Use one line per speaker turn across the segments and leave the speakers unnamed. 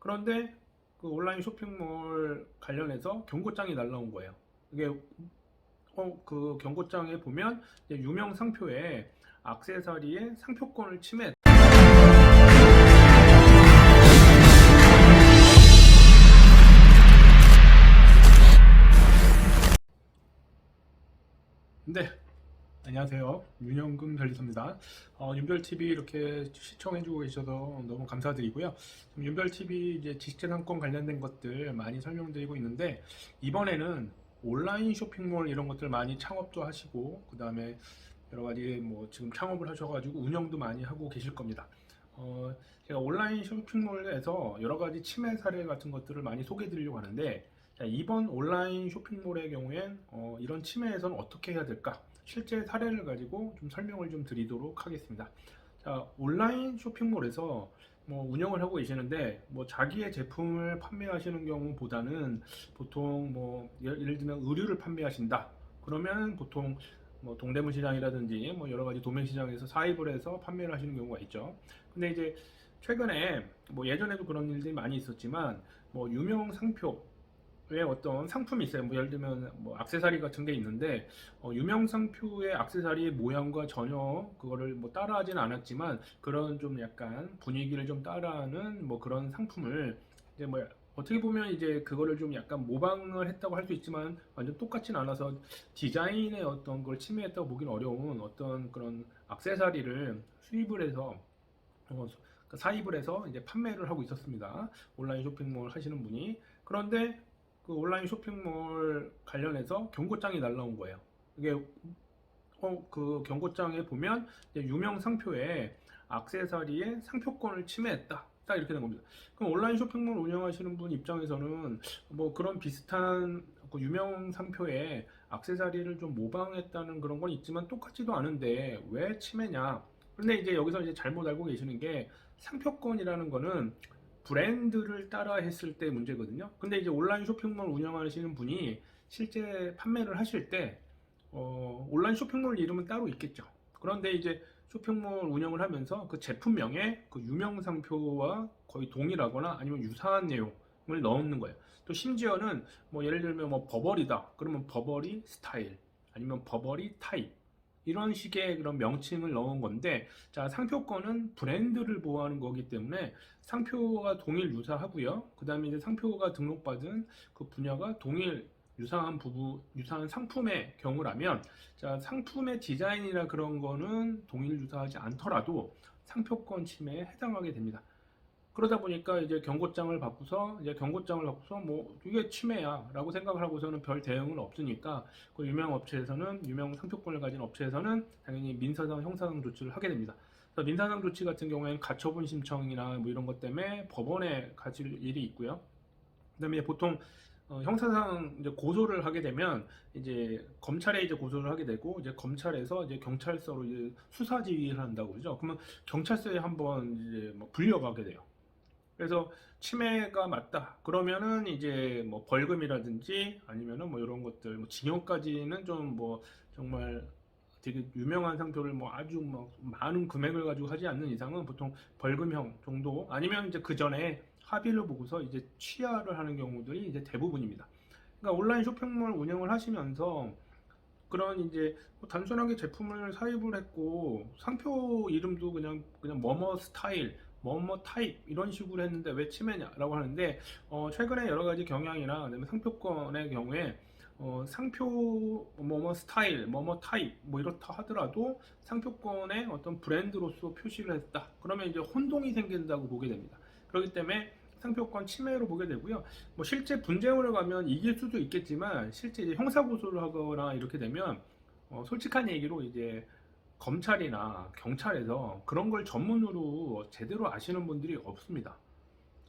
그런데 그 온라인 쇼핑몰 관련해서 경고장이 날라온 거예요. 이게 그 경고장에 보면 이제 유명 상표에 액세서리의 상표권을 침해. 네, 안녕하세요. 윤영금 변리사입니다. 윤별TV 이렇게 시청해주고 계셔서 너무 감사드리고요. 윤별TV 이제 지식재산권 관련된 것들 많이 설명드리고 있는데, 이번에는 온라인 쇼핑몰 이런 것들 많이 창업도 하시고, 그 다음에 여러 가지 뭐 지금 창업을 하셔가지고 운영도 많이 하고 계실 겁니다. 제가 온라인 쇼핑몰에서 여러 가지 침해 사례 같은 것들을 많이 소개해 드리려고 하는데, 자, 이번 온라인 쇼핑몰의 경우엔 이런 침해에서는 어떻게 해야 될까? 실제 사례를 가지고 좀 설명을 좀 드리도록 하겠습니다. 자, 온라인 쇼핑몰에서 뭐 운영을 하고 계시는데, 뭐 자기의 제품을 판매하시는 경우보다는 보통 뭐 예를 들면 의류를 판매하신다. 그러면 보통 뭐 동대문 시장이라든지 뭐 여러 가지 도매 시장에서 사입을 해서 판매를 하시는 경우가 있죠. 근데 이제 최근에 뭐 예전에도 그런 일들이 많이 있었지만, 뭐 유명 상표 왜 어떤 상품이 있어요. 뭐 예를 들면 뭐 액세서리 같은 게 있는데, 유명 상표의 액세서리 모양과 전혀 그거를 뭐 따라하진 않았지만 그런 좀 약간 분위기를 좀 따라하는 뭐 그런 상품을 이제 뭐 어떻게 보면 이제 그거를 좀 약간 모방을 했다고 할 수 있지만 완전 똑같진 않아서 디자인의 어떤 걸 침해했다고 보기는 어려운 어떤 그런 액세서리를 수입을 해서 사입을 해서 이제 판매를 하고 있었습니다. 온라인 쇼핑몰 하시는 분이. 그런데 그 온라인 쇼핑몰 관련해서 경고장이 날라온 거예요. 이게 그 경고장에 보면 유명 상표에 액세서리의 상표권을 침해했다. 딱 이렇게 된 겁니다. 그럼 온라인 쇼핑몰 운영하시는 분 입장에서는 뭐 그런 비슷한 그 유명 상표의 액세서리를 좀 모방했다는 그런 건 있지만 똑같지도 않은데 왜 침해냐? 근데 이제 여기서 이제 잘못 알고 계시는 게, 상표권이라는 거는 브랜드를 따라 했을 때 문제거든요. 근데 이제 온라인 쇼핑몰 운영하시는 분이 실제 판매를 하실 때 온라인 쇼핑몰 이름은 따로 있겠죠. 그런데 이제 쇼핑몰 운영을 하면서 그 제품명에 그 유명 상표와 거의 동일하거나 아니면 유사한 내용을 넣는 거예요. 또 심지어는 뭐 예를 들면 뭐 버버리다 그러면 버버리 스타일, 아니면 버버리 타입, 이런 식의 그런 명칭을 넣은 건데, 자, 상표권은 브랜드를 보호하는 거기 때문에 상표가 동일 유사하고요. 그 다음에 이제 상표가 등록받은 그 분야가 동일 유사한 상품의 경우라면, 자, 상품의 디자인이나 그런 거는 동일 유사하지 않더라도 상표권 침해에 해당하게 됩니다. 그러다 보니까 이제 경고장을 받고서 뭐 이게 침해야라고 생각을 하고서는 별 대응은 없으니까, 그 유명 업체에서는, 유명 상표권을 가진 업체에서는 당연히 민사상 형사상 조치를 하게 됩니다. 그래서 민사상 조치 같은 경우에는 가처분 신청이나 뭐 이런 것 때문에 법원에 가실 일이 있고요. 그다음에 보통 형사상 이제 고소를 하게 되면 이제 검찰에 이제 고소를 하게 되고, 이제 검찰에서 이제 경찰서로 이제 수사 지휘를 한다고 그러죠. 그러면 경찰서에 한번 이제 뭐 불려가게 돼요. 그래서 침해가 맞다 그러면은 이제 뭐 벌금이라든지 아니면은 뭐 이런 것들, 뭐 징역까지는 좀 뭐 정말 되게 유명한 상표를 뭐 아주 뭐 많은 금액을 가지고 하지 않는 이상은 보통 벌금형 정도, 아니면 이제 그 전에 합의를 보고서 이제 취하를 하는 경우들이 이제 대부분입니다. 그러니까 온라인 쇼핑몰 운영을 하시면서 그런 이제 뭐 단순하게 제품을 사입을 했고 상표 이름도 그냥 뭐뭐 스타일, 뭐뭐 타입 이런 식으로 했는데 왜 침해냐라고 하는데, 최근에 여러 가지 경향이나 그다음에 상표권의 경우에 상표 뭐뭐 스타일, 뭐뭐 타입 뭐 이렇다 하더라도 상표권의 어떤 브랜드로서 표시를 했다. 그러면 이제 혼동이 생긴다고 보게 됩니다. 그렇기 때문에 상표권 침해로 보게 되고요. 뭐 실제 분쟁으로 가면 이길 수도 있겠지만, 실제 이제 형사 고소를 하거나 이렇게 되면 솔직한 얘기로 이제 검찰이나 경찰에서 그런 걸 전문으로 제대로 아시는 분들이 없습니다.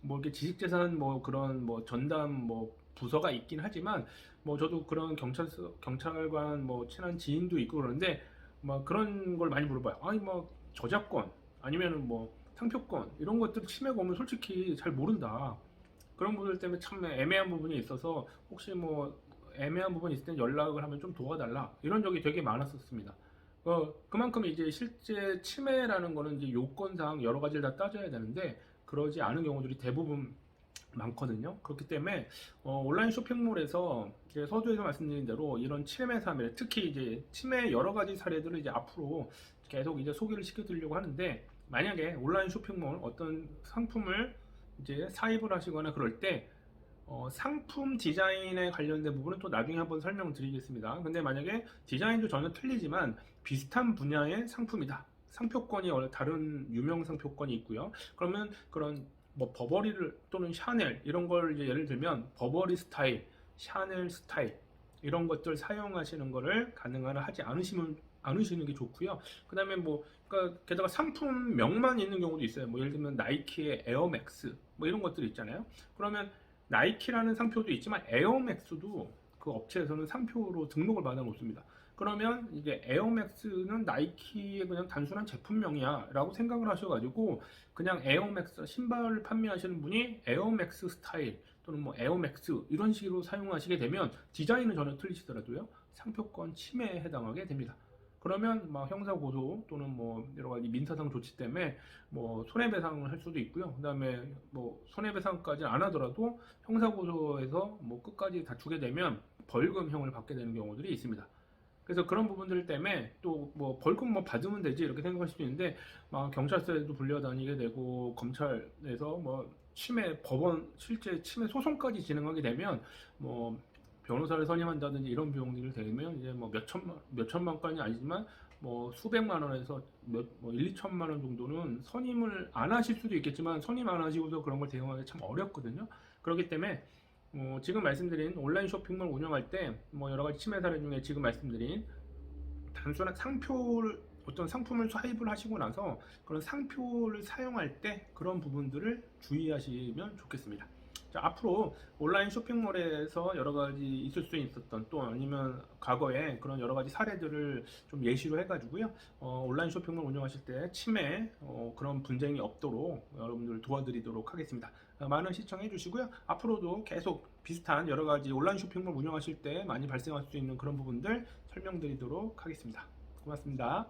뭐 이렇게 지식재산 뭐 그런 뭐 전담 뭐 부서가 있긴 하지만, 뭐 저도 그런 경찰관 뭐 친한 지인도 있고 그러는데 막 그런 걸 많이 물어봐요. 아니 뭐 저작권 아니면은 뭐 상표권 이런 것들 침해가 오면 솔직히 잘 모른다. 그런 분들 때문에 참 애매한 부분이 있어서, 혹시 뭐 애매한 부분이 있을 땐 연락을 하면 좀 도와달라, 이런 적이 되게 많았었습니다. 그만큼 이제 실제 침해라는 거는 이제 요건상 여러 가지를 다 따져야 되는데 그러지 않은 경우들이 대부분 많거든요. 그렇기 때문에 온라인 쇼핑몰에서 이제 서두에서 말씀드린 대로 이런 침해 사례, 특히 이제 침해 여러 가지 사례들을 이제 앞으로 계속 이제 소개를 시켜드리려고 하는데, 만약에 온라인 쇼핑몰 어떤 상품을 이제 사입을 하시거나 그럴 때 상품 디자인에 관련된 부분은 또 나중에 한번 설명드리겠습니다. 근데 만약에 디자인도 전혀 틀리지만 비슷한 분야의 상품이다. 상표권이 다른 유명 상표권이 있고요. 그러면 그런 뭐 버버리를 또는 샤넬 이런 걸 이제 예를 들면 버버리 스타일, 샤넬 스타일 이런 것들 사용하시는 거를 가능한 하지 않으시는 게 좋고요. 그다음에 뭐 그러니까 게다가 상품명만 있는 경우도 있어요. 뭐 예를 들면 나이키의 에어맥스 뭐 이런 것들이 있잖아요. 그러면 나이키라는 상표도 있지만 에어맥스도 그 업체에서는 상표로 등록을 받아 놓습니다. 그러면 이게 에어맥스는 나이키의 그냥 단순한 제품명이야 라고 생각을 하셔가지고 그냥 에어맥스 신발을 판매하시는 분이 에어맥스 스타일 또는 뭐 에어맥스 이런 식으로 사용하시게 되면 디자인은 전혀 틀리시더라도요 상표권 침해에 해당하게 됩니다. 그러면 막 형사 고소 또는 뭐 여러 가지 민사상 조치 때문에 뭐 손해배상을 할 수도 있고요. 그다음에 뭐 손해배상까지 안 하더라도 형사 고소에서 뭐 끝까지 다투게 되면 벌금형을 받게 되는 경우들이 있습니다. 그래서 그런 부분들 때문에 또 뭐 벌금 뭐 받으면 되지 이렇게 생각할 수도 있는데 막 경찰서에도 불려다니게 되고 검찰에서 뭐 침해 법원 실제 침해 소송까지 진행하게 되면 뭐 변호사를 선임한다든지 이런 비용들이 되면 이제 뭐 몇천만까지는 아니지만 뭐 수백만 원에서 뭐 1, 2천만 원 정도는 선임을 안 하실 수도 있겠지만 선임 안 하시고서 그런 걸 대응하기 참 어렵거든요. 그렇기 때문에 지금 말씀드린 온라인 쇼핑몰 운영할 때 뭐 여러 가지 침해 사례 중에 지금 말씀드린 단순한 상표를 어떤 상품을 사입을 하시고 나서 그런 상표를 사용할 때 그런 부분들을 주의하시면 좋겠습니다. 자, 앞으로 온라인 쇼핑몰에서 여러 가지 있을 수 있었던 또 아니면 과거에 그런 여러 가지 사례들을 좀 예시로 해가지고요. 온라인 쇼핑몰 운영하실 때 침해 그런 분쟁이 없도록 여러분들 도와드리도록 하겠습니다. 많은 시청해 주시고요. 앞으로도 계속 비슷한 여러 가지 온라인 쇼핑몰 운영하실 때 많이 발생할 수 있는 그런 부분들 설명드리도록 하겠습니다. 고맙습니다.